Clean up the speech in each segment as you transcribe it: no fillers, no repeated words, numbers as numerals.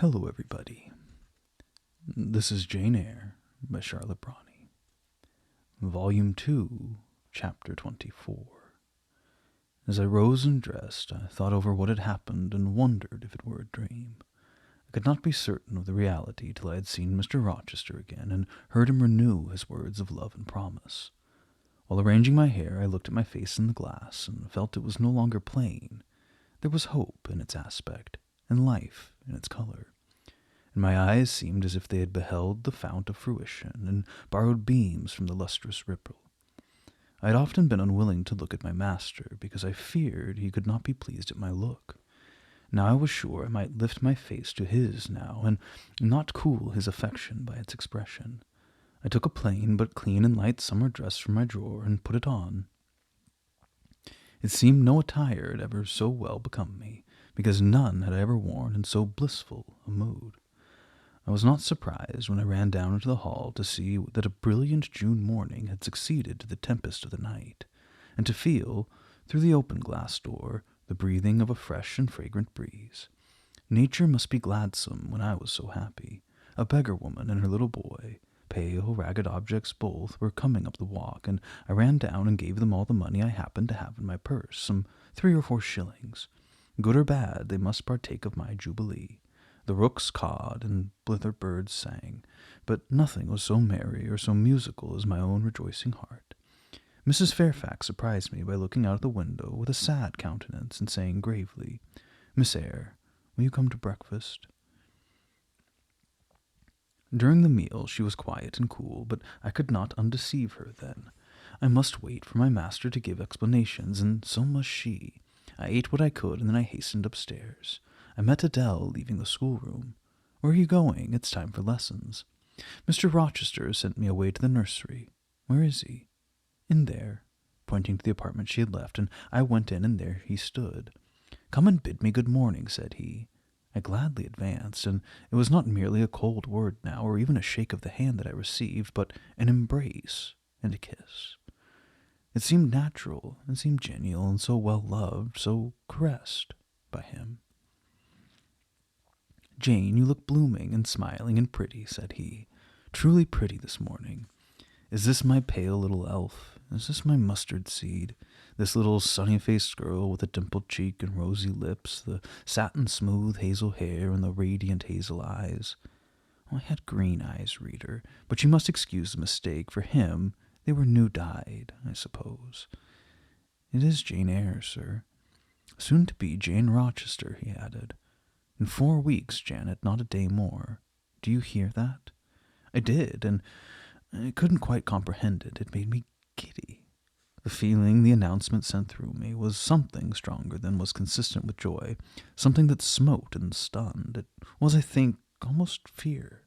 Hello, everybody. This is Jane Eyre by Charlotte Brontë. Volume 2, Chapter 24. As I rose and dressed, I thought over what had happened and wondered if it were a dream. I could not be certain of the reality till I had seen Mr. Rochester again and heard him renew his words of love and promise. While arranging my hair, I looked at my face in the glass and felt it was no longer plain. There was hope in its aspect, and life in its color. And my eyes seemed as if they had beheld the fount of fruition, and borrowed beams from the lustrous ripple. I had often been unwilling to look at my master, because I feared he could not be pleased at my look. Now I was sure I might lift my face to his now, and not cool his affection by its expression. I took a plain but clean and light summer dress from my drawer, and put it on. It seemed no attire had ever so well become me, because none had I ever worn in so blissful a mood. I was not surprised when I ran down into the hall to see that a brilliant June morning had succeeded to the tempest of the night, and to feel, through the open glass door, the breathing of a fresh and fragrant breeze. Nature must be gladsome when I was so happy. A beggar woman and her little boy, pale, ragged objects both, were coming up the walk, and I ran down and gave them all the money I happened to have in my purse, some 3 or 4 shillings. Good or bad, they must partake of my jubilee. The rooks cawed and blither birds sang, but nothing was so merry or so musical as my own rejoicing heart. Mrs. Fairfax surprised me by looking out of the window with a sad countenance and saying gravely, "Miss Eyre, will you come to breakfast?" During the meal she was quiet and cool, but I could not undeceive her then. I must wait for my master to give explanations, and so must she. I ate what I could, and then I hastened upstairs. I met Adele leaving the schoolroom. "Where are you going? It's time for lessons." "Mr. Rochester sent me away to the nursery." "Where is he?" "In there," pointing to the apartment she had left, and I went in, and there he stood. "Come and bid me good morning," said he. I gladly advanced, and it was not merely a cold word now, or even a shake of the hand that I received, but an embrace and a kiss. It seemed natural, and seemed genial, and so well loved, so caressed by him. "Jane, you look blooming and smiling and pretty," said he. "Truly pretty this morning. Is this my pale little elf? Is this my mustard seed? This little sunny-faced girl with a dimpled cheek and rosy lips, the satin-smooth hazel hair and the radiant hazel eyes? Oh, I had green eyes, reader, but you must excuse the mistake. For him they were new-dyed, I suppose. It is Jane Eyre, sir. Soon to be Jane Rochester," he added. "In 4 weeks, Janet, not a day more. Do you hear that?" I did, and I couldn't quite comprehend it. It made me giddy. The feeling the announcement sent through me was something stronger than was consistent with joy, something that smote and stunned. It was, I think, almost fear.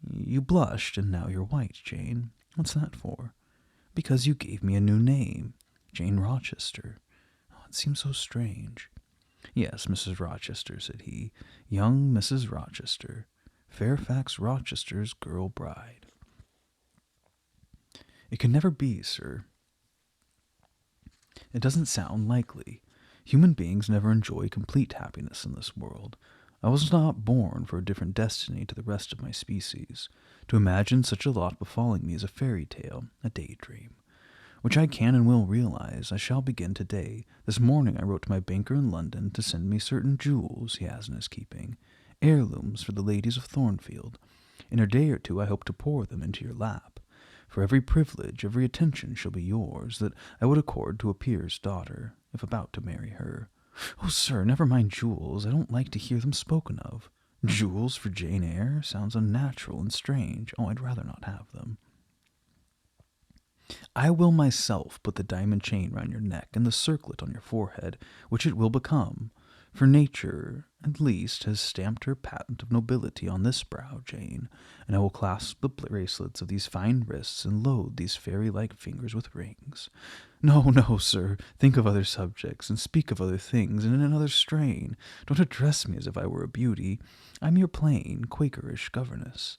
"You blushed, and now you're white, Jane. What's that for?" "Because you gave me a new name, Jane Rochester. Oh, it seems so strange." "Yes, Mrs. Rochester," said he, "young Mrs. Rochester, Fairfax Rochester's girl bride." "It can never be, sir. It doesn't sound likely. Human beings never enjoy complete happiness in this world. I was not born for a different destiny to the rest of my species. To imagine such a lot befalling me is a fairy tale, a daydream, which I can and will realize. I shall begin today. This morning I wrote to my banker in London to send me certain jewels he has in his keeping, heirlooms for the ladies of Thornfield. In a day or 2 I hope to pour them into your lap. For every privilege, every attention shall be yours, that I would accord to a peer's daughter, if about to marry her. Oh, sir, never mind jewels. I don't like to hear them spoken of. Jewels for Jane Eyre sounds unnatural and strange. Oh, I'd rather not have them. I will myself put the diamond chain round your neck and the circlet on your forehead, which it will become, for nature, at least, has stamped her patent of nobility on this brow, Jane, and I will clasp the bracelets of these fine wrists and load these fairy-like fingers with rings. No, no, sir, think of other subjects, and speak of other things, and in another strain. Don't address me as if I were a beauty. I'm your plain, Quakerish governess.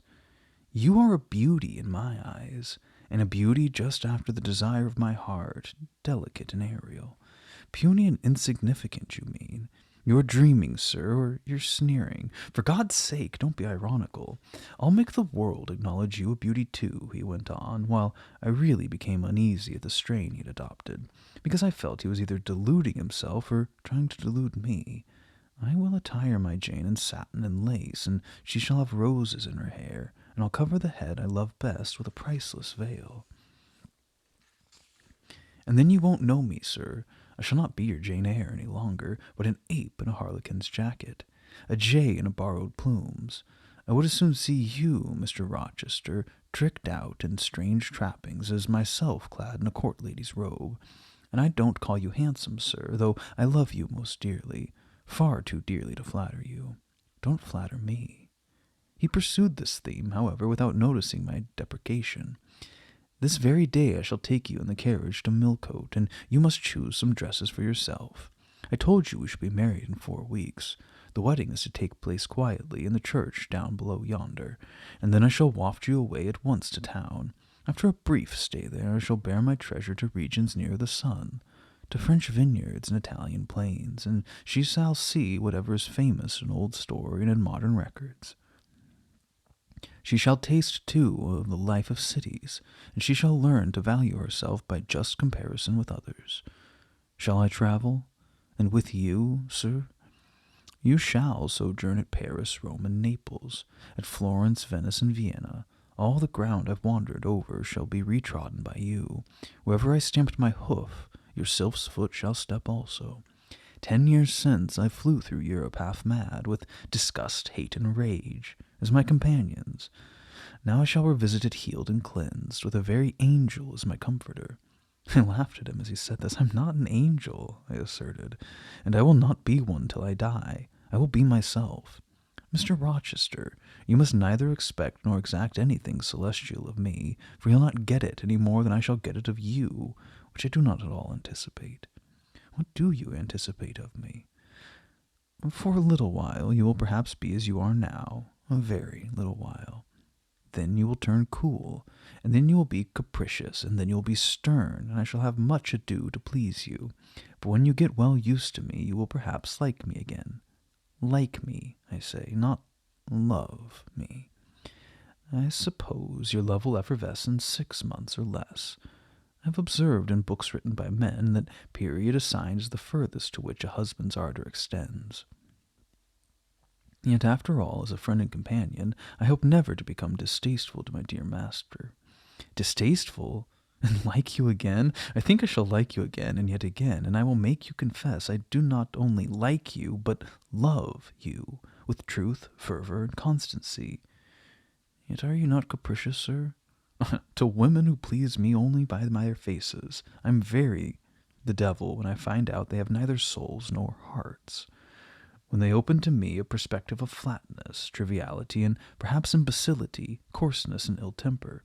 You are a beauty in my eyes, and a beauty just after the desire of my heart, delicate and aerial. Puny and insignificant, you mean. You're dreaming, sir, or you're sneering. For God's sake, don't be ironical. I'll make the world acknowledge you a beauty too, he went on, while I really became uneasy at the strain he'd adopted, because I felt he was either deluding himself or trying to delude me. I will attire my Jane in satin and lace, and she shall have roses in her hair, and I'll cover the head I love best with a priceless veil. And then you won't know me, sir. I shall not be your Jane Eyre any longer, but an ape in a harlequin's jacket, a jay in a borrowed plumes. I would as soon see you, Mr. Rochester, tricked out in strange trappings as myself clad in a court lady's robe. And I don't call you handsome, sir, though I love you most dearly, far too dearly to flatter you. Don't flatter me. He pursued this theme, however, without noticing my deprecation. This very day I shall take you in the carriage to Millcote, and you must choose some dresses for yourself. I told you we should be married in 4 weeks. The wedding is to take place quietly in the church down below yonder, and then I shall waft you away at once to town. After a brief stay there, I shall bear my treasure to regions near the sun, to French vineyards and Italian plains, and she shall see whatever is famous in old story and in modern records. She shall taste, too, of the life of cities, and she shall learn to value herself by just comparison with others. Shall I travel? And with you, sir? You shall sojourn at Paris, Rome, and Naples, at Florence, Venice, and Vienna. All the ground I've wandered over shall be retrodden by you. Wherever I stamped my hoof, your sylph's foot shall step also. 10 years since I flew through Europe half mad, with disgust, hate, and rage, as my companions. Now I shall revisit it healed and cleansed, with a very angel as my comforter. I laughed at him as he said this. I'm not an angel, I asserted, and I will not be one till I die. I will be myself. Mr. Rochester, you must neither expect nor exact anything celestial of me, for you'll not get it any more than I shall get it of you, which I do not at all anticipate. What do you anticipate of me? For a little while you will perhaps be as you are now, a very little while. Then you will turn cool, and then you will be capricious, and then you will be stern, and I shall have much ado to please you. But when you get well used to me, you will perhaps like me again. Like me, I say, not love me. I suppose your love will effervesce in 6 months or less. I have observed in books written by men that period assigned is the furthest to which a husband's ardor extends. Yet after all, as a friend and companion, I hope never to become distasteful to my dear master. Distasteful? And like you again? I think I shall like you again and yet again, and I will make you confess I do not only like you, but love you, with truth, fervor, and constancy. Yet are you not capricious, sir? To women who please me only by their faces, I'm very the devil when I find out they have neither souls nor hearts. When they open to me a perspective of flatness, triviality, and perhaps imbecility, coarseness, and ill temper,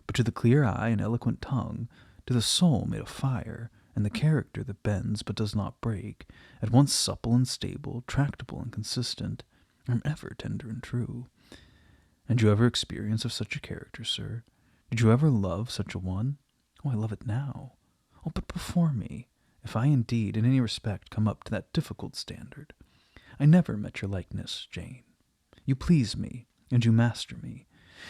but to the clear eye and eloquent tongue, to the soul made of fire, and the character that bends but does not break, at once supple and stable, tractable and consistent, I'm ever tender and true. And you ever experience of such a character, sir? Did you ever love such a one? Oh, I love it now. Oh, but before me, if I indeed in any respect come up to that difficult standard. I never met your likeness, Jane. You please me, and you master me.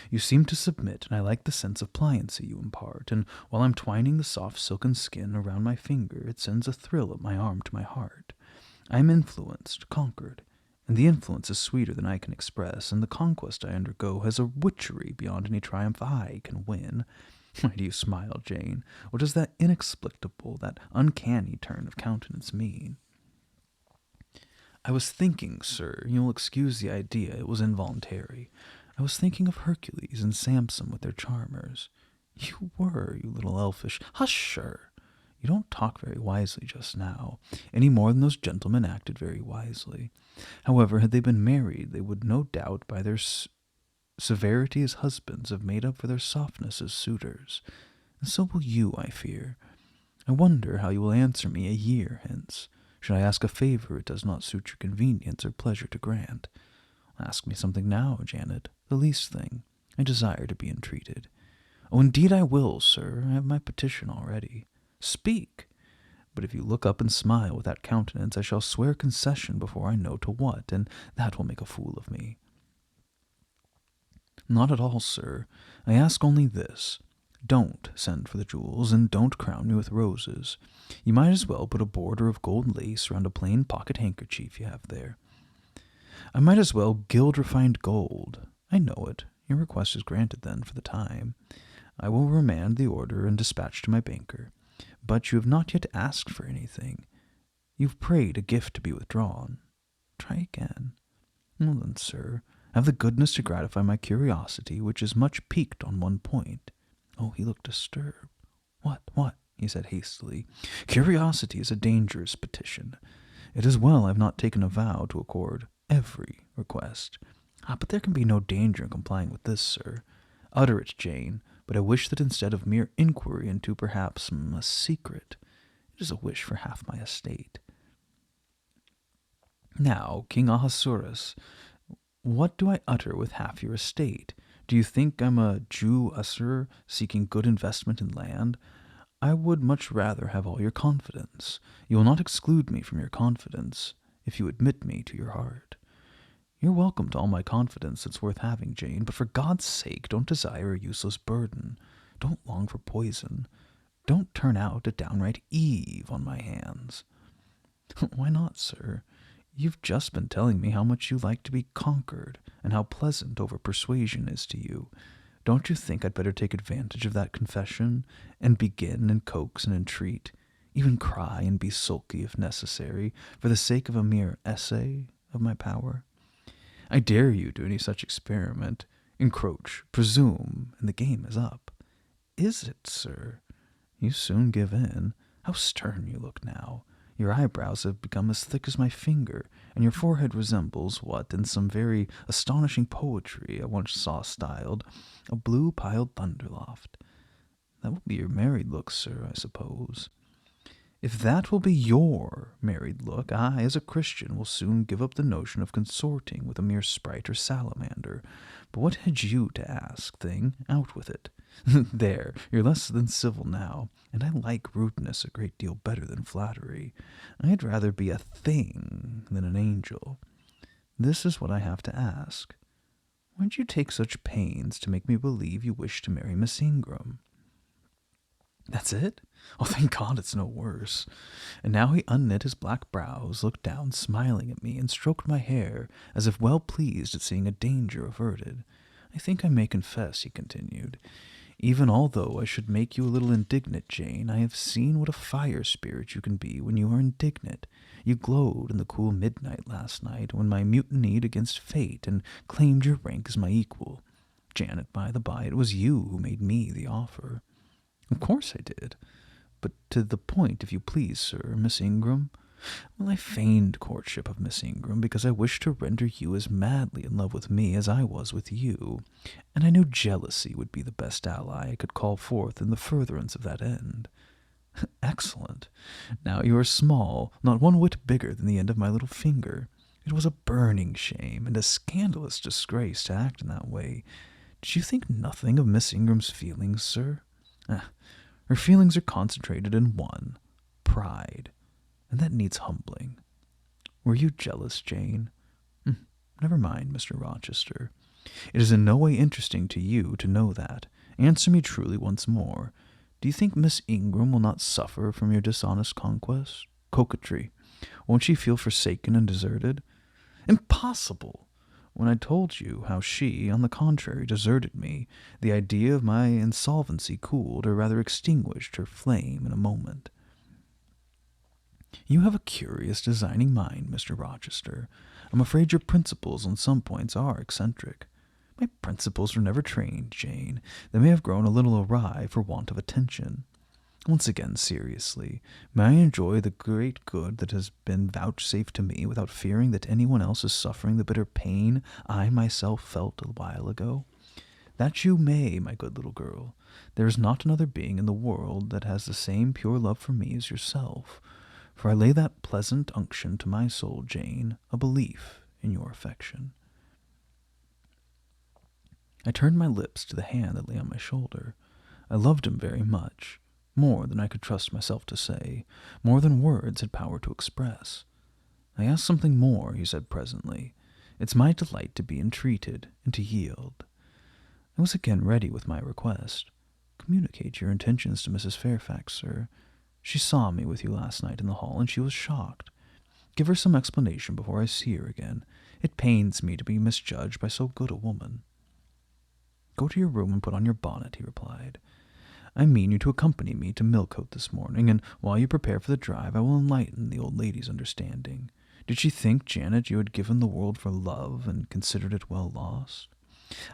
You seem to submit, and I like the sense of pliancy you impart, and while I'm twining the soft silken skin around my finger, it sends a thrill up my arm to my heart. I am influenced, conquered, and the influence is sweeter than I can express, and the conquest I undergo has a witchery beyond any triumph I can win. Why do you smile, Jane? What does that inexplicable, that uncanny turn of countenance mean? I was thinking, sir, you will excuse the idea, it was involuntary. I was thinking of Hercules and Samson with their charmers. You were, you little elfish. Hush, sir! You don't talk very wisely just now, any more than those gentlemen acted very wisely. However, had they been married, they would no doubt by their severity as husbands have made up for their softness as suitors. And so will you, I fear. I wonder how you will answer me a year hence. Should I ask a favor it does not suit your convenience or pleasure to grant? Ask me something now, Janet, the least thing. I desire to be entreated. Oh, indeed I will, sir. I have my petition already. Speak. But if you look up and smile with that countenance, I shall swear concession before I know to what, and that will make a fool of me. Not at all, sir. I ask only this. Don't send for the jewels, and don't crown me with roses. You might as well put a border of gold lace round a plain pocket handkerchief you have there. I might as well gild refined gold. I know it. Your request is granted, then, for the time. I will remand the order and dispatch to my banker. But you have not yet asked for anything. You've prayed a gift to be withdrawn. Try again. Well then, sir, have the goodness to gratify my curiosity, which is much piqued on one point. Oh, he looked disturbed. What? He said hastily. Curiosity is a dangerous petition. It is well I have not taken a vow to accord every request. But there can be no danger in complying with this, sir. Utter it, Jane, but I wish that instead of mere inquiry into perhaps a secret, it is a wish for half my estate. Now, King Ahasuerus, what do I utter with half your estate? Do you think I'm a Jew usurer seeking good investment in land? I would much rather have all your confidence. You will not exclude me from your confidence, if you admit me to your heart. You're welcome to all my confidence that's worth having, Jane, but for God's sake don't desire a useless burden. Don't long for poison. Don't turn out a downright Eve on my hands. Why not, sir? You've just been telling me how much you like to be conquered, and how pleasant over-persuasion is to you. Don't you think I'd better take advantage of that confession, and begin and coax and entreat, even cry and be sulky if necessary, for the sake of a mere essay of my power? I dare you to any such experiment. Encroach, presume, and the game is up. Is it, sir? You soon give in. How stern you look now. Your eyebrows have become as thick as my finger, and your forehead resembles what, in some very astonishing poetry I once saw styled, a blue-piled thunderloft. That will be your married look, sir, I suppose. If that will be your married look, I, as a Christian, will soon give up the notion of consorting with a mere sprite or salamander. But what had you to ask, thing? Out with it. There, you're less than civil now, and I like rudeness a great deal better than flattery. I'd rather be a thing than an angel. This is what I have to ask. Why'd you take such pains to make me believe you wished to marry Miss Ingram? That's it? Oh, thank God it's no worse. And now he unknit his black brows, looked down smiling at me, and stroked my hair, as if well pleased at seeing a danger averted. I think I may confess, he continued, even although I should make you a little indignant, Jane, I have seen what a fire spirit you can be when you are indignant. You glowed in the cool midnight last night, when I mutinied against fate and claimed your rank as my equal. Janet, by the by, it was you who made me the offer. Of course I did. But to the point, if you please, sir, Miss Ingram. Well, I feigned courtship of Miss Ingram because I wished to render you as madly in love with me as I was with you, and I knew jealousy would be the best ally I could call forth in the furtherance of that end. Excellent. Now you are small, not one whit bigger than the end of my little finger. It was a burning shame and a scandalous disgrace to act in that way. Did you think nothing of Miss Ingram's feelings, sir? Her feelings are concentrated in one, pride, and that needs humbling. Were you jealous, Jane? Never mind, Mr. Rochester. It is in no way interesting to you to know that. Answer me truly once more. Do you think Miss Ingram will not suffer from your dishonest conquest? Coquetry. Won't she feel forsaken and deserted? Impossible! When I told you how she, on the contrary, deserted me, the idea of my insolvency cooled, or rather extinguished, her flame in a moment. You have a curious, designing mind, Mr. Rochester. I'm afraid your principles on some points are eccentric. My principles were never trained, Jane. They may have grown a little awry for want of attention. Once again, seriously, may I enjoy the great good that has been vouchsafed to me without fearing that anyone else is suffering the bitter pain I myself felt a while ago? That you may, my good little girl. There is not another being in the world that has the same pure love for me as yourself, for I lay that pleasant unction to my soul, Jane, a belief in your affection. I turned my lips to the hand that lay on my shoulder. I loved him very much. more than I could trust myself to say, more than words had power to express. I ask something more, he said presently. It's my delight to be entreated and to yield. I was again ready with my request. Communicate your intentions to Mrs. Fairfax, sir. She saw me with you last night in the hall, and she was shocked. Give her some explanation before I see her again. It pains me to be misjudged by so good a woman. Go to your room and put on your bonnet, he replied. I mean you to accompany me to Millcote this morning, and while you prepare for the drive, I will enlighten the old lady's understanding. Did she think, Janet, you had given the world for love and considered it well lost?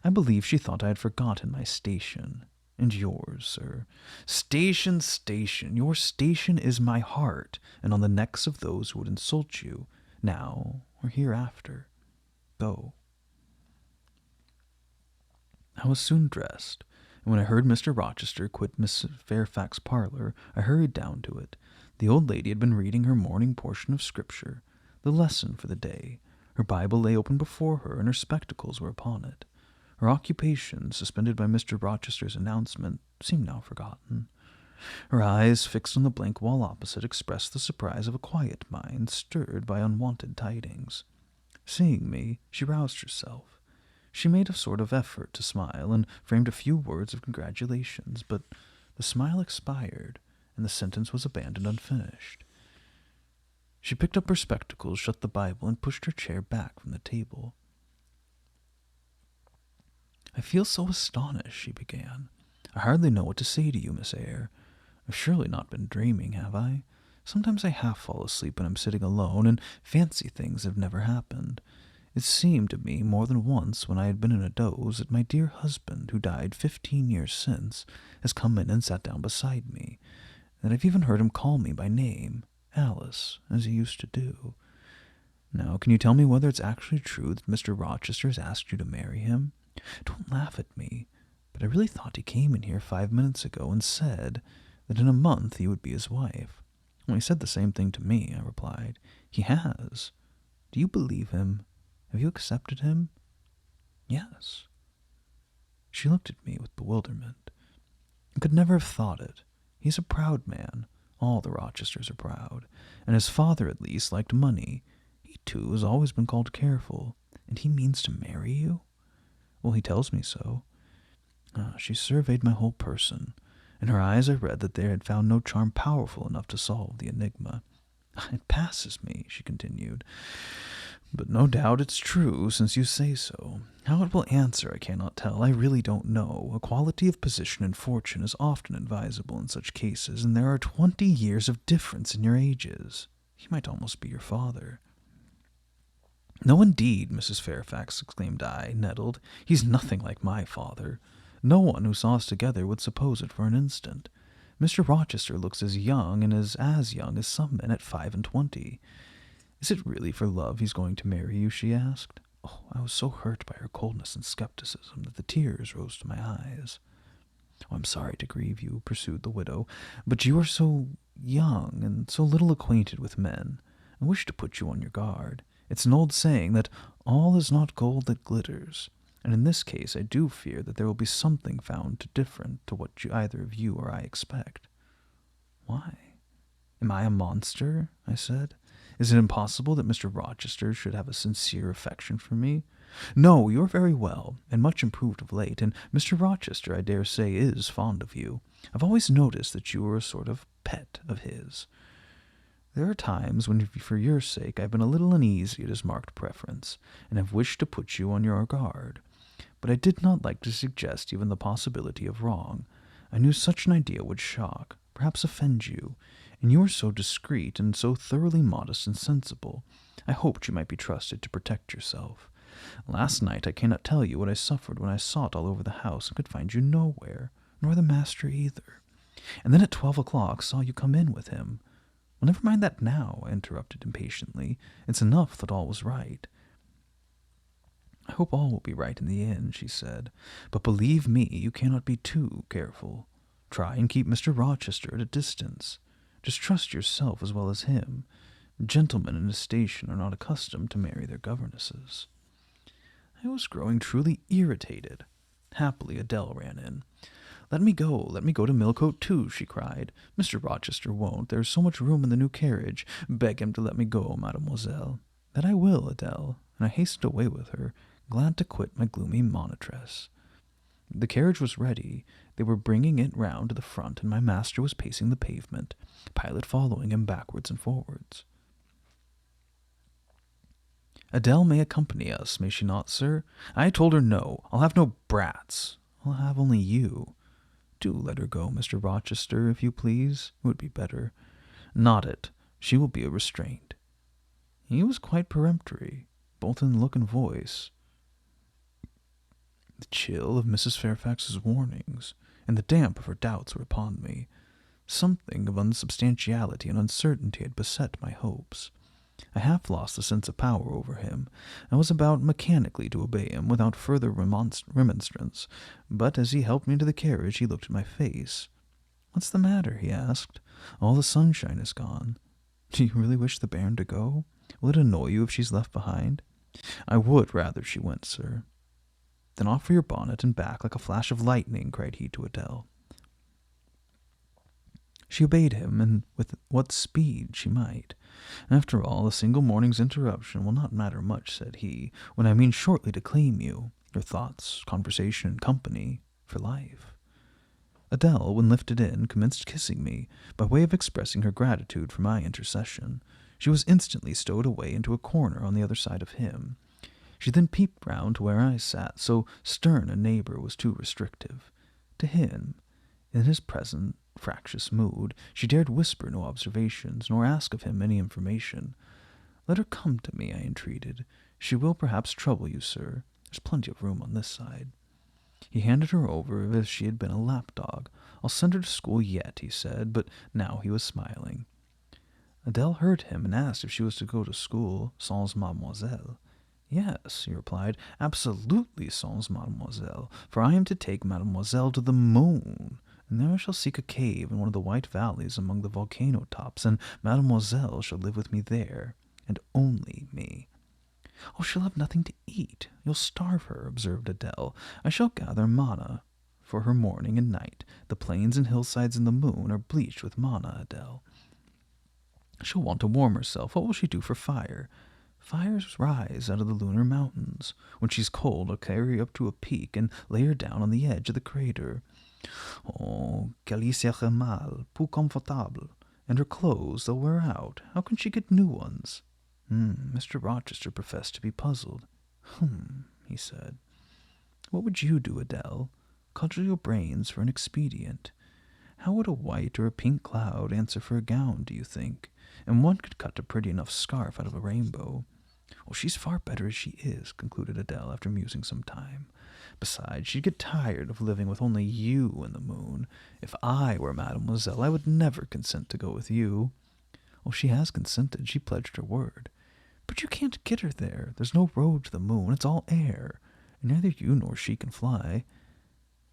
I believe she thought I had forgotten my station, and yours, sir. Station, station, your station is my heart, and on the necks of those who would insult you, now or hereafter. Go. I was soon dressed, and when I heard Mr. Rochester quit Miss Fairfax's parlor, I hurried down to it. The old lady had been reading her morning portion of Scripture, the lesson for the day. Her Bible lay open before her, and her spectacles were upon it. Her occupation, suspended by Mr. Rochester's announcement, seemed now forgotten. Her eyes, fixed on the blank wall opposite, expressed the surprise of a quiet mind stirred by unwonted tidings. Seeing me, she roused herself. She made a sort of effort to smile, and framed a few words of congratulations, but the smile expired, and the sentence was abandoned unfinished. She picked up her spectacles, shut the Bible, and pushed her chair back from the table. I feel so astonished, she began. I hardly know what to say to you, Miss Eyre. I've surely not been dreaming, have I? Sometimes I half fall asleep when I'm sitting alone, and fancy things have never happened. It seemed to me more than once, when I had been in a doze, that my dear husband, who died 15 years since, has come in and sat down beside me, and I've even heard him call me by name, Alice, as he used to do. Now, can you tell me whether it's actually true that Mr. Rochester has asked you to marry him? Don't laugh at me, but I really thought he came in here 5 minutes ago and said that in a month he would be his wife. Well, he said the same thing to me, I replied. He has. Do you believe him? Have you accepted him? Yes. She looked at me with bewilderment. I could never have thought it. He's a proud man. All the Rochesters are proud, and his father, at least, liked money. He, too, has always been called careful. And he means to marry you? Well, he tells me so. She surveyed my whole person. In her eyes I read that they had found no charm powerful enough to solve the enigma. It passes me, she continued. But no doubt it's true, since you say so. How it will answer I cannot tell. I really don't know. Equality of position and fortune is often advisable in such cases, and there are 20 years of difference in your ages. He might almost be your father. No, indeed, Mrs. Fairfax, exclaimed I, nettled. He's nothing like my father. No one who saw us together would suppose it for an instant. Mr. Rochester looks as young, and is as young as some men at 25. Is it really for love he's going to marry you? She asked. Oh, I was so hurt by her coldness and skepticism that the tears rose to my eyes. Oh, I'm sorry to grieve you, pursued the widow, but you are so young and so little acquainted with men. I wish to put you on your guard. It's an old saying that all is not gold that glitters, and in this case I do fear that there will be something found different to what either of you or I expect. Why? Am I a monster? I said. Is it impossible that Mr. Rochester should have a sincere affection for me? No, you are very well, and much improved of late, and Mr. Rochester, I dare say, is fond of you. I've always noticed that you are a sort of pet of his. There are times when, for your sake, I've been a little uneasy at his marked preference, and have wished to put you on your guard. But I did not like to suggest even the possibility of wrong. I knew such an idea would shock, perhaps offend you, and you are so discreet and so thoroughly modest and sensible. I hoped you might be trusted to protect yourself. Last night I cannot tell you what I suffered when I sought all over the house and could find you nowhere, nor the master either. And then at 12 o'clock saw you come in with him. Well, never mind that now, I interrupted impatiently. It's enough that all was right. I hope all will be right in the end, she said, but believe me, you cannot be too careful. Try and keep Mr. Rochester at a distance. Just trust yourself as well as him. Gentlemen in his station are not accustomed to marry their governesses. I was growing truly irritated. Happily Adele ran in. Let me go to Millcote too, she cried. Mr. Rochester won't. There is so much room in the new carriage. Beg him to let me go, mademoiselle. That I will, Adele, and I hastened away with her, glad to quit my gloomy monitress. The carriage was ready. They were bringing it round to the front, and my master was pacing the pavement, Pilot following him backwards and forwards. Adele may accompany us, may she not, sir? I told her no. I'll have no brats. I'll have only you. Do let her go, Mr. Rochester, if you please. It would be better. Not it. She will be a restraint. He was quite peremptory, both in look and voice. The chill of Mrs. Fairfax's warnings and the damp of her doubts were upon me. Something of unsubstantiality and uncertainty had beset my hopes. I half lost the sense of power over him, and was about mechanically to obey him without further remonstrance, but as he helped me into the carriage he looked at my face. "What's the matter?" he asked. "All the sunshine is gone. Do you really wish the bairn to go? Will it annoy you if she's left behind?" "I would rather she went, sir." "Then off for your bonnet and back like a flash of lightning," cried he to Adele. She obeyed him, and with what speed she might. "After all, a single morning's interruption will not matter much," said he, "when I mean shortly to claim you, your thoughts, conversation, and company, for life." Adele, when lifted in, commenced kissing me, by way of expressing her gratitude for my intercession. She was instantly stowed away into a corner on the other side of him. She then peeped round to where I sat, so stern a neighbor was too restrictive. To him, in his present fractious mood, she dared whisper no observations, nor ask of him any information. "Let her come to me," I entreated. "She will perhaps trouble you, sir. There's plenty of room on this side." He handed her over as if she had been a lapdog. "I'll send her to school yet," he said, but now he was smiling. Adele heard him and asked if she was to go to school sans mademoiselle. "Yes," he replied, "absolutely sans mademoiselle, for I am to take mademoiselle to the moon, and there I shall seek a cave in one of the white valleys among the volcano tops, and mademoiselle shall live with me there, and only me." "Oh, she'll have nothing to eat. You'll starve her," observed Adele. "I shall gather manna for her morning and night. The plains and hillsides in the moon are bleached with manna, Adele. She'll want to warm herself. What will she do for fire? Fires rise out of the lunar mountains. When she's cold, I'll carry her up to a peak and lay her down on the edge of the crater. Oh, qu'elle serait mal, peu confortable. And her clothes, they'll wear out. How can she get new ones?" Mr. Rochester professed to be puzzled. He said. "What would you do, Adele? Cudgel your brains for an expedient. How would a white or a pink cloud answer for a gown, do you think? And one could cut a pretty enough scarf out of a rainbow." "Oh, she's far better as she is," concluded Adele after musing some time. "Besides, she'd get tired of living with only you in the moon. If I were mademoiselle, I would never consent to go with you." "Oh, she has consented. She pledged her word." "But you can't get her there. There's no road to the moon. It's all air. And neither you nor she can fly.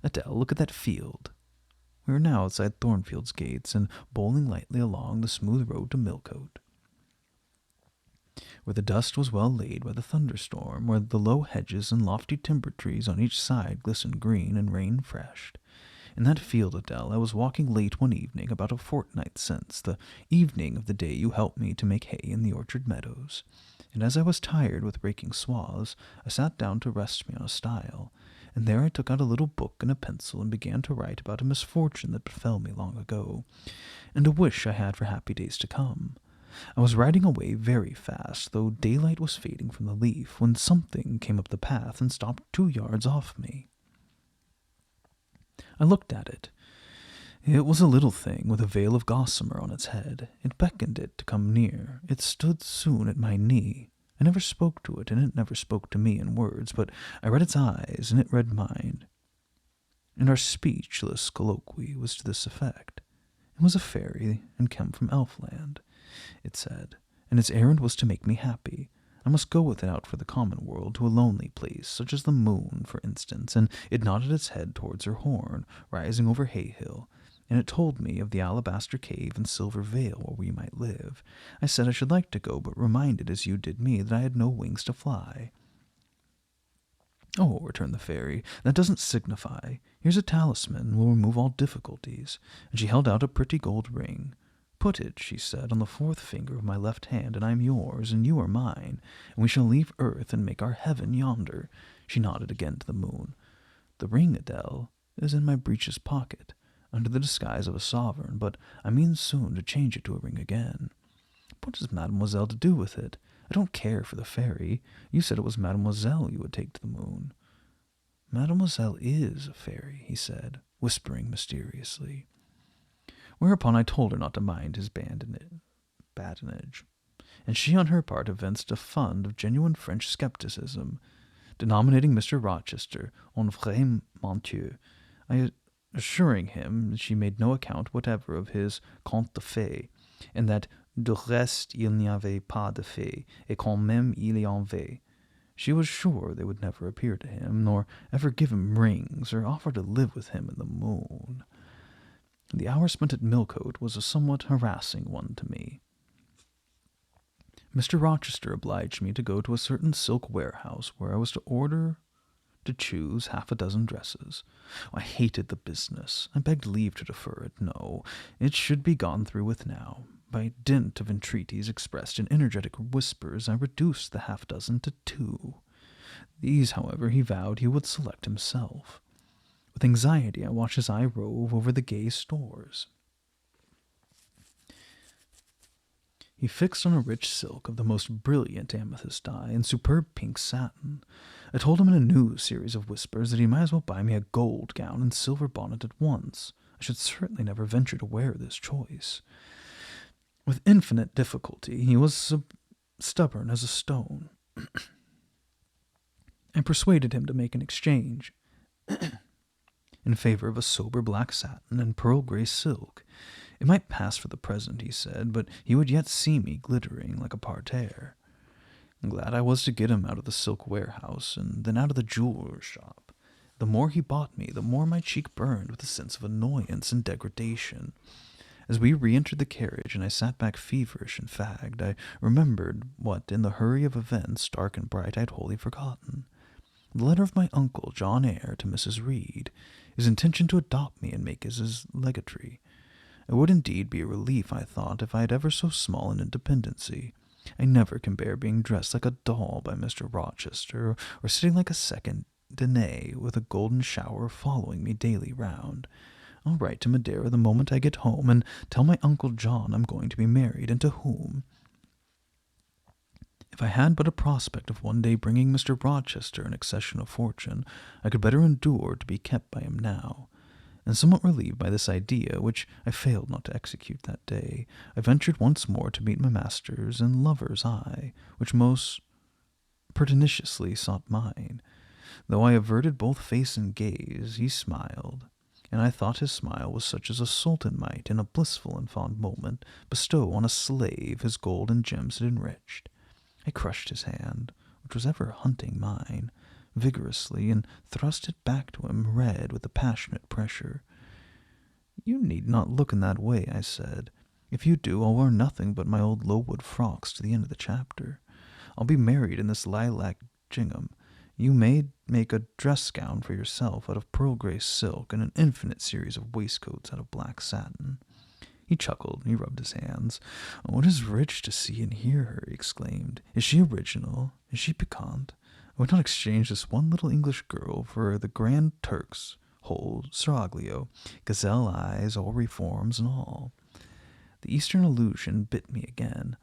Adele, look at that field." We were now outside Thornfield's gates, and bowling lightly along the smooth road to Millcote, where the dust was well laid by the thunderstorm, where the low hedges and lofty timber trees on each side glistened green and rain-freshed. In that field, Adele, I was walking late one evening, about a fortnight since, the evening of the day you helped me to make hay in the orchard meadows, and as I was tired with raking swaths, I sat down to rest me on a stile, and there I took out a little book and a pencil and began to write about a misfortune that befell me long ago, and a wish I had for happy days to come. I was riding away very fast, though daylight was fading from the leaf, when something came up the path and stopped 2 yards off me. I looked at it. It was a little thing with a veil of gossamer on its head. It beckoned it to come near. It stood soon at my knee. I never spoke to it, and it never spoke to me in words, but I read its eyes, and it read mine. And our speechless colloquy was to this effect. It was a fairy, and came from Elfland, it said, and its errand was to make me happy. I must go with it out for the common world, to a lonely place, such as the moon, for instance, and it nodded its head towards her horn, rising over Hay-Hill, and it told me of the alabaster cave and silver vale where we might live. I said I should like to go, but reminded, as you did me, that I had no wings to fly. "Oh," returned the fairy, "that doesn't signify. Here's a talisman, will remove all difficulties." And she held out a pretty gold ring. "Put it," she said, "on the fourth finger of my left hand, and I am yours, and you are mine, and we shall leave earth and make our heaven yonder." She nodded again to the moon. "The ring, Adele, is in my breeches pocket, under the disguise of a sovereign, but I mean soon to change it to a ring again." "What has mademoiselle to do with it? I don't care for the fairy. You said it was mademoiselle you would take to the moon." "Mademoiselle is a fairy," he said, whispering mysteriously. Whereupon I told her not to mind his badinage, and she on her part evinced a fund of genuine French skepticism, denominating Mr. Rochester un vrai menteur, assuring him she made no account whatever of his contes de fées, and that du reste il n'y avait pas de fées, et quand même il y en avait. She was sure they would never appear to him, nor ever give him rings, or offer to live with him in the moon. The hour spent at Millcote was a somewhat harassing one to me. Mr. Rochester obliged me to go to a certain silk warehouse where I was to choose half a dozen dresses. I hated the business. I begged leave to defer it. No, it should be gone through with now. By dint of entreaties expressed in energetic whispers, I reduced the half-dozen to 2. These, however, he vowed he would select himself. With anxiety I watched his eye rove over the gay stores. He fixed on a rich silk of the most brilliant amethyst dye and superb pink satin. I told him in a new series of whispers that he might as well buy me a gold gown and silver bonnet at once. I should certainly never venture to wear this choice. With infinite difficulty, he was stubborn as a stone. I persuaded him to make an exchange in favor of a sober black satin and pearl-gray silk. It might pass for the present, he said, but he would yet see me glittering like a parterre. Glad I was to get him out of the silk warehouse, and then out of the jeweler's shop. The more he bought me, the more my cheek burned with a sense of annoyance and degradation. As we re-entered the carriage and I sat back feverish and fagged, I remembered what, in the hurry of events, dark and bright, I had wholly forgotten. The letter of my uncle, John Eyre, to Mrs. Reed, his intention to adopt me and make his legatry. It would indeed be a relief, I thought, if I had ever so small an independency. I never can bear being dressed like a doll by Mr. Rochester, or sitting like a second Danae with a golden shower following me daily round. I'll write to Madeira the moment I get home, and tell my Uncle John I'm going to be married, and to whom. If I had but a prospect of one day bringing Mr. Rochester an accession of fortune, I could better endure to be kept by him now. And somewhat relieved by this idea, which I failed not to execute that day, I ventured once more to meet my master's and lover's eye, which most pertinaciously sought mine. Though I averted both face and gaze, he smiled, and I thought his smile was such as a sultan might, in a blissful and fond moment, bestow on a slave his gold and gems had enriched. I crushed his hand, which was ever hunting mine, vigorously, and thrust it back to him, red with a passionate pressure. "You need not look in that way," I said. "If you do, I'll wear nothing but my old low-wood frocks to the end of the chapter. I'll be married in this lilac gingham. You may make a dress gown for yourself out of pearl-gray silk, and an infinite series of waistcoats out of black satin." He chuckled, and he rubbed his hands. "What is rich to see and hear her!" he exclaimed. "Is she original? Is she piquant? I would not exchange this one little English girl for the Grand Turk's whole seraglio, gazelle eyes, all reforms and all." The Eastern allusion bit me again.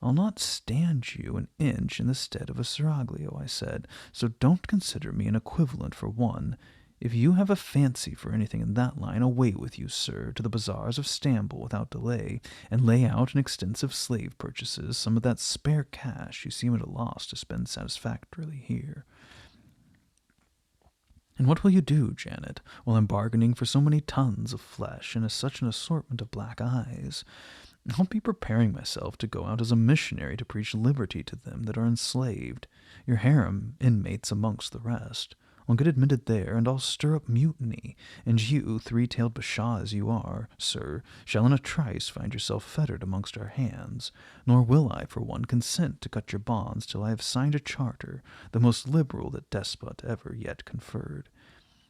"I'll not stand you an inch in the stead of a seraglio," I said, "so don't consider me an equivalent for one. If you have a fancy for anything in that line, away with you, sir, to the bazaars of Stamboul without delay, and lay out in extensive slave purchases some of that spare cash you seem at a loss to spend satisfactorily here." "And what will you do, Janet, while I'm bargaining for so many tons of flesh and such an assortment of black eyes? I'll be preparing myself to go out as a missionary to preach liberty to them that are enslaved, your harem inmates amongst the rest. I'll get admitted there, and I'll stir up mutiny, and you, three-tailed bashaw as you are, sir, shall in a trice find yourself fettered amongst our hands, nor will I, for one, consent to cut your bonds till I have signed a charter, the most liberal that despot ever yet conferred.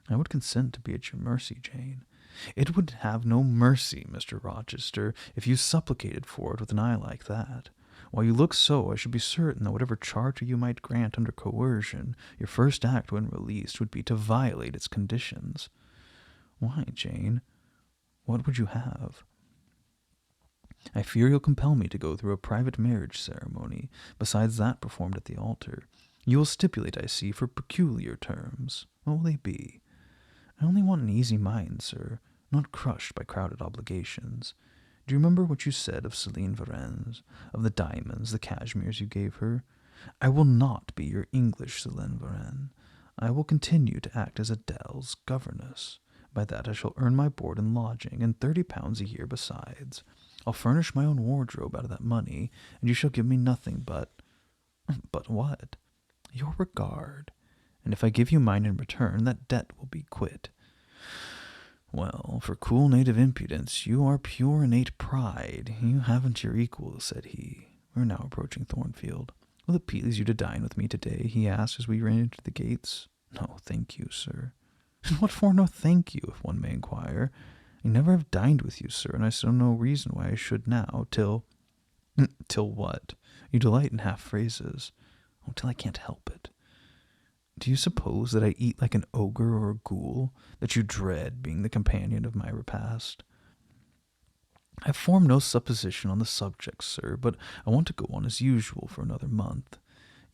I would consent to be at your mercy, Jane. It would have no mercy, Mr. Rochester, if you supplicated for it with an eye like that. While you look so, I should be certain that whatever charter you might grant under coercion, your first act when released would be to violate its conditions. Why, Jane? What would you have? I fear you'll compel me to go through a private marriage ceremony, besides that performed at the altar. You will stipulate, I see, for peculiar terms. What will they be? I only want an easy mind, sir, not crushed by crowded obligations. Do you remember what you said of Céline Varens, of the diamonds, the cashmeres you gave her? I will not be your English Céline Varens. I will continue to act as Adèle's governess. By that I shall earn my board and lodging, and £30 a year besides. I'll furnish my own wardrobe out of that money, and you shall give me nothing but— But what? Your regard. And if I give you mine in return, that debt will be quit. Well, for cool native impudence, you are pure innate pride. You haven't your equal, said he. We were now approaching Thornfield. Will it please you to dine with me today? He asked as we ran into the gates. No, thank you, sir. And what for no thank you, if one may inquire? I never have dined with you, sir, and I saw no reason why I should now, till— Till what? You delight in half-phrases. Oh, till I can't help it. Do you suppose that I eat like an ogre or a ghoul, that you dread being the companion of my repast? I have formed no supposition on the subject, sir, but I want to go on as usual for another month.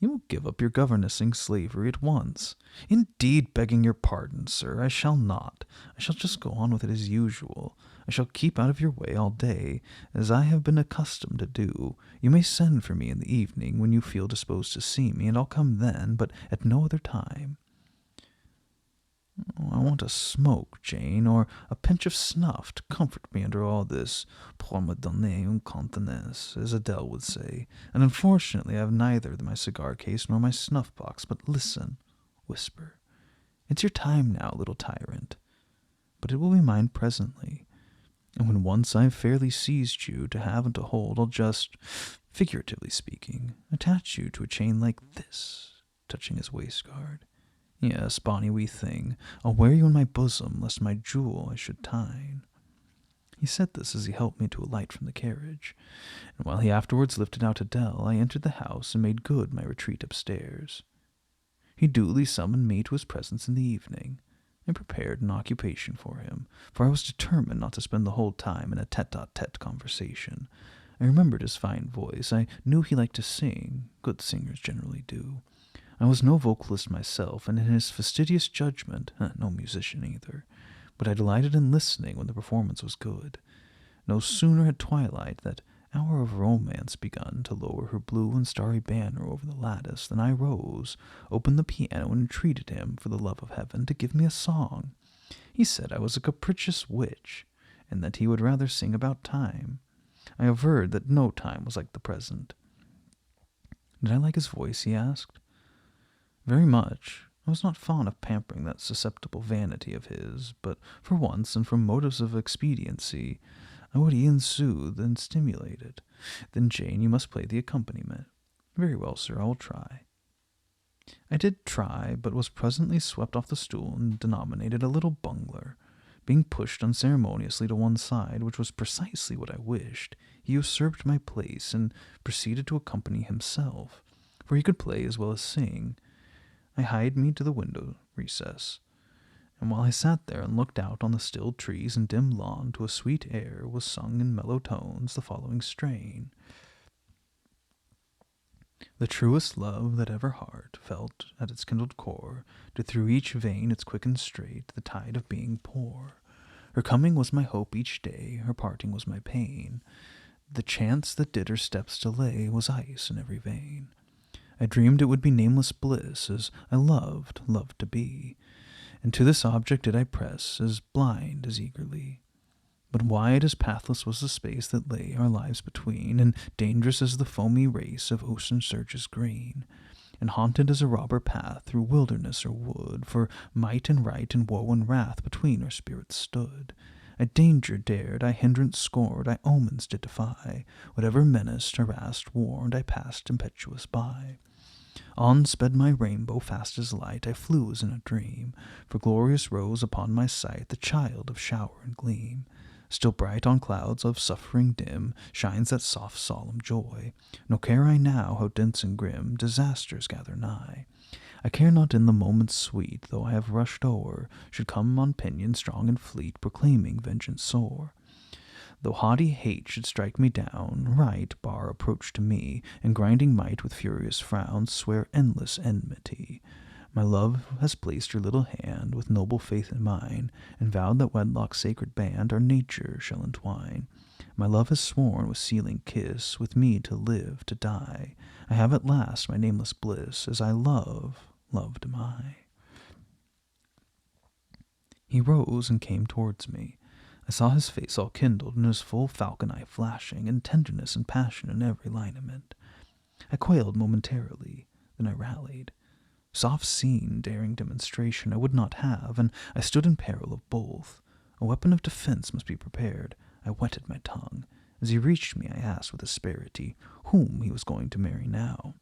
You will give up your governessing slavery at once. Indeed, begging your pardon, sir, I shall not. I shall just go on with it as usual. I shall keep out of your way all day, as I have been accustomed to do. You may send for me in the evening when you feel disposed to see me, and I'll come then, but at no other time. I want a smoke, Jane, or a pinch of snuff to comfort me under all this pour me donner une contenance, as Adèle would say, and unfortunately I have neither my cigar case nor my snuff-box. But listen, whisper. It's your time now, little tyrant, but it will be mine presently, and when once I have fairly seized you to have and to hold, I'll just, figuratively speaking, attach you to a chain like this, touching his waistguard. Yes, bonny wee thing, I'll wear you in my bosom, lest my jewel I should tine. He said this as he helped me to alight from the carriage, and while he afterwards lifted out Adèle, I entered the house and made good my retreat upstairs. He duly summoned me to his presence in the evening, and prepared an occupation for him, for I was determined not to spend the whole time in a tete-a-tete conversation. I remembered his fine voice. I knew he liked to sing. Good singers generally do. I was no vocalist myself, and in his fastidious judgment, no musician either, but I delighted in listening when the performance was good. No sooner had twilight, that hour of romance, begun to lower her blue and starry banner over the lattice, than I rose, opened the piano, and entreated him, for the love of heaven, to give me a song. He said I was a capricious witch, and that he would rather sing about time. I averred that no time was like the present. Did I like his voice, he asked. Very much. I was not fond of pampering that susceptible vanity of his, but for once, and from motives of expediency, I would e'en soothe and stimulate it. Then, Jane, you must play the accompaniment. Very well, sir, I will try. I did try, but was presently swept off the stool and denominated a little bungler. Being pushed unceremoniously to one side, which was precisely what I wished, he usurped my place and proceeded to accompany himself, for he could play as well as sing. I hied me to the window recess, and while I sat there and looked out on the still trees and dim lawn, to a sweet air was sung in mellow tones the following strain. The truest love that ever heart felt at its kindled core, did through each vein its quickened straight the tide of being pour. Her coming was my hope each day, her parting was my pain. The chance that did her steps delay was ice in every vein. I dreamed it would be nameless bliss, as I loved to be, and to this object did I press, as blind as eagerly. But wide as pathless was the space that lay our lives between, and dangerous as the foamy race of ocean surges green. and haunted as a robber path through wilderness or wood, for might and right and woe and wrath between our spirits stood. I danger dared, I hindrance scorned, I omens did defy, whatever menaced, harassed, warned, I passed impetuous by. On sped my rainbow fast as light, I flew as in a dream, for glorious rose upon my sight the child of shower and gleam. Still bright on clouds of suffering dim shines that soft solemn joy, nor care I now how dense and grim disasters gather nigh. I care not in the moments sweet, though I have rushed o'er, should come on pinion strong and fleet, proclaiming vengeance sore. Though haughty hate should strike me down, right bar approach to me, and grinding might with furious frowns swear endless enmity. My love has placed her little hand with noble faith in mine, and vowed that wedlock's sacred band our nature shall entwine. My love has sworn with sealing kiss, with me to live, to die. I have at last my nameless bliss, as I love, loved am I. He rose and came towards me. I saw his face all kindled, and his full falcon eye flashing, and tenderness and passion in every lineament. I quailed momentarily, then I rallied. Soft scene, daring demonstration I would not have, and I stood in peril of both. A weapon of defense must be prepared. I whetted my tongue. As he reached me, I asked with asperity whom he was going to marry now.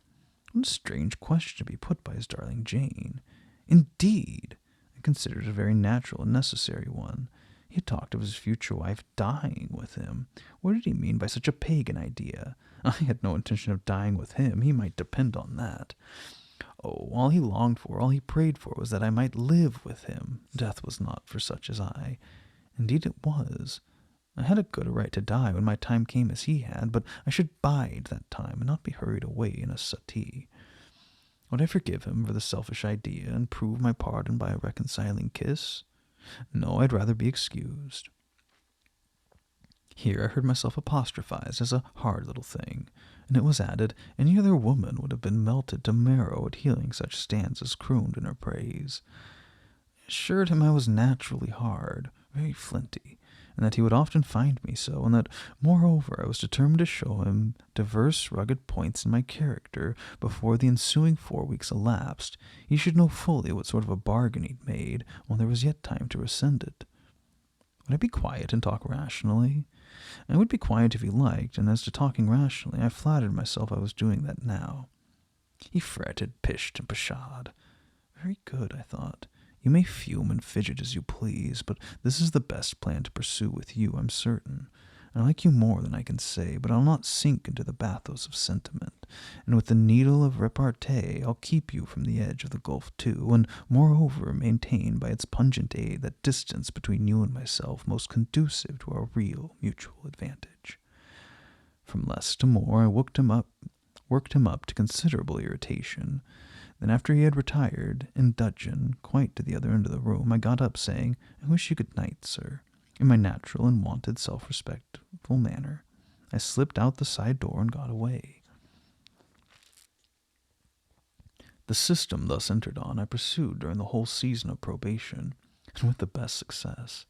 What a strange question to be put by his darling Jane. Indeed, I considered it a very natural and necessary one. He had talked of his future wife dying with him. What did he mean by such a pagan idea? I had no intention of dying with him. He might depend on that. Oh, all he longed for, all he prayed for, was that I might live with him. Death was not for such as I. Indeed it was. I had as good a right to die when my time came as he had, but I should bide that time and not be hurried away in a suttee. Would I forgive him for the selfish idea and prove my pardon by a reconciling kiss? No, I'd rather be excused. Here I heard myself apostrophized as a hard little thing, and it was added, any other woman would have been melted to marrow at hearing such stanzas crooned in her praise. I assured him I was naturally hard, very flinty, and that he would often find me so, and that, moreover, I was determined to show him divers rugged points in my character before the ensuing 4 weeks elapsed. He should know fully what sort of a bargain he'd made, while there was yet time to rescind it. Would I be quiet and talk rationally? I would be quiet if he liked, and as to talking rationally, I flattered myself I was doing that now. He fretted, pished, and pshawed. Very good, I thought. You may fume and fidget as you please, but this is the best plan to pursue with you, I'm certain. I like you more than I can say, but I'll not sink into the bathos of sentiment, and with the needle of repartee I'll keep you from the edge of the gulf too, and moreover maintain by its pungent aid that distance between you and myself most conducive to our real mutual advantage. From less to more I worked him up to considerable irritation. Then after he had retired, in dudgeon, quite to the other end of the room, I got up, saying, I wish you good night, sir, in my natural and wonted self-respectful manner. I slipped out the side door and got away. The system thus entered on I pursued during the whole season of probation, and with the best success.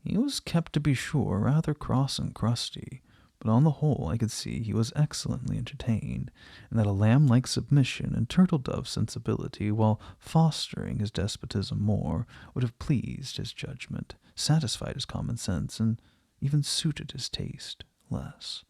He was kept, to be sure, rather cross and crusty, but on the whole I could see he was excellently entertained, and that a lamb-like submission and turtle-dove sensibility, while fostering his despotism more, would have pleased his judgment, satisfied his common sense, and even suited his taste less.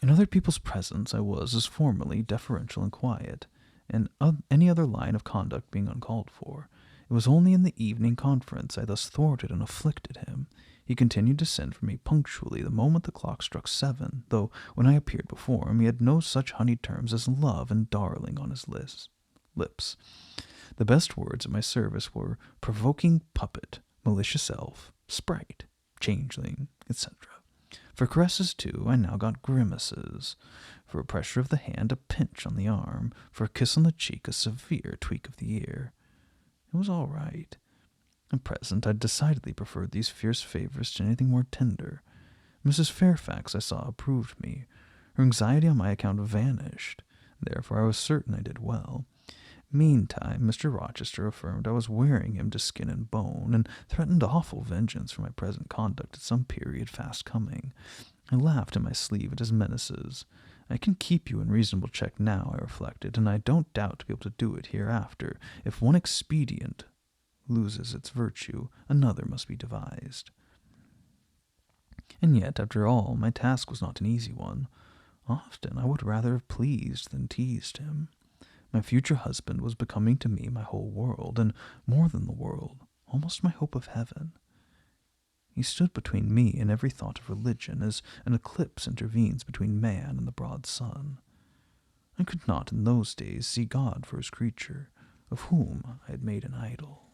In other people's presence I was, as formerly, deferential and quiet, and any other line of conduct being uncalled for. It was only in the evening conference I thus thwarted and afflicted him. He continued to send for me punctually the moment the clock struck 7, though when I appeared before him he had no such honeyed terms as love and darling on his lips. The best words at my service were provoking puppet, malicious elf, sprite, changeling, etc. For caresses, too, I now got grimaces. For a pressure of the hand, a pinch on the arm. For a kiss on the cheek, a severe tweak of the ear. It was all right. At present, I decidedly preferred these fierce favors to anything more tender. Mrs. Fairfax, I saw, approved me. Her anxiety on my account vanished. Therefore, I was certain I did well. Meantime, Mr. Rochester affirmed I was wearing him to skin and bone, and threatened awful vengeance for my present conduct at some period fast coming. I laughed in my sleeve at his menaces. I can keep you in reasonable check now, I reflected, and I don't doubt to be able to do it hereafter. If one expedient loses its virtue, another must be devised. And yet, after all, my task was not an easy one. Often I would rather have pleased than teased him. My future husband was becoming to me my whole world, and more than the world, almost my hope of heaven. He stood between me and every thought of religion, as an eclipse intervenes between man and the broad sun. I could not in those days see God for his creature, of whom I had made an idol.